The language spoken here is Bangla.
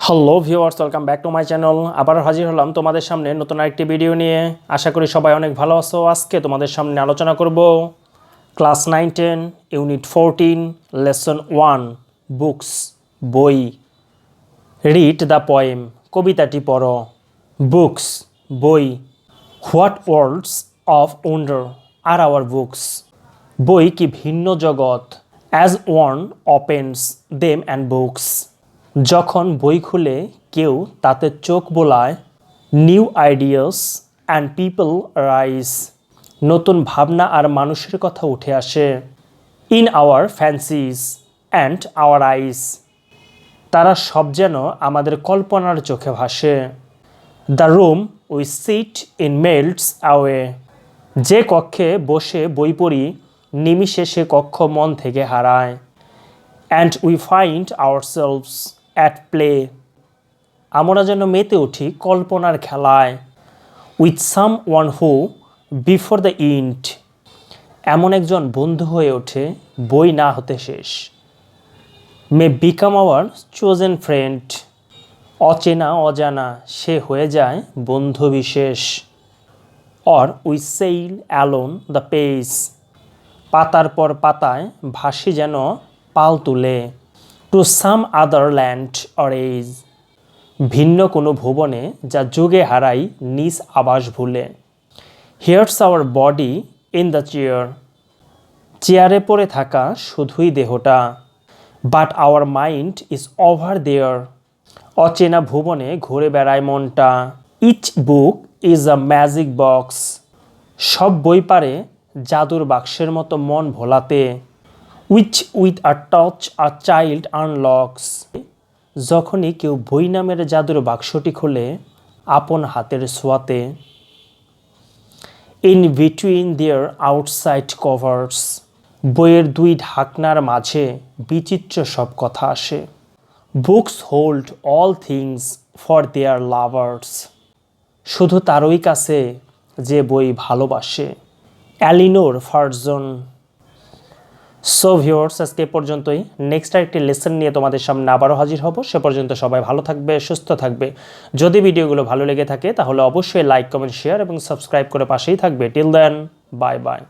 Hello viewers, welcome back to my channel. আবার হাজির হলাম তোমাদের সামনে নতুন আরেকটি ভিডিও নিয়ে। আশা করি সবাই অনেক ভালো আছো। আজকে তোমাদের সামনে আলোচনা করব ক্লাস 9-10 ইউনিট 14 লেসন 1 বুকস বই। রিড দ্য পোয়েম, কবিতাটি পড়ো। বুকস বই। What worlds of wonder are our books, বই কি ভিন্ন জগৎ। As one opens them and books, যখন বই খুলে কেউ তাতে চোখ বোলায়। New ideas and people rise, নতুন ভাবনা আর মানুষের কথা উঠে আসে। In our fancies and our eyes, তারা সব যেন আমাদের কল্পনার চোখে ভাসে। The room we seat in melts away, যে কক্ষে বসে বই পড়ি নিমিষে সে কক্ষ মন থেকে হারায়। And we find ourselves at play, আমরা যেন মেতে উঠি কল্পনার খেলায়। With someone who before the end, এমন একজন বন্ধু হয়ে ওঠে বই না হতে শেষ। May become our chosen friend, অচেনা অজানা সে হয়ে যায় বন্ধু বিশেষ। Or we sail along the page, পাতার পর পাতায় ভাসি যেন পাল তুলে। To some other land or age, ভিন্ন কোনো ভুবনে যা যুগে হারাই নিজ আবাস ভুলে। Here's our body in the chair, চেয়ারে পড়ে থাকা শুধুই দেহটা। But our mind is over there, অচেনা ভুবনে ঘুরে বেড়ায় মনটা। Each book is a magic box, সব বই পারে জাদুর বাক্সের মতো মন ভোলাতে। Which with a touch a child unlocks, যখনই কেউ বই নামের জাদুর বাক্সটি খোলে আপন হাতের ছোঁয়াতে। In between their outside covers, বইয়ের দুই ঢাকনার মাঝে বিচিত্র সব কথা আসে। Books hold all things for their lovers, শুধু তারই কাছে যে বই ভালোবাসে। এলিনোর ফার্জন। সো ভিউয়ার্স, আজকে পর্যন্তই। নেক্সট আরেকটি লেসন নিয়ে তোমাদের সামনে আবারও হাজির হব। সে পর্যন্ত সবাই ভালো থাকবে, সুস্থ থাকবে। যদি ভিডিওগুলো ভালো লেগে থাকে তাহলে অবশ্যই লাইক, কমেন্ট, শেয়ার এবং সাবস্ক্রাইব করে পাশেই থাকবে। Till then, bye by.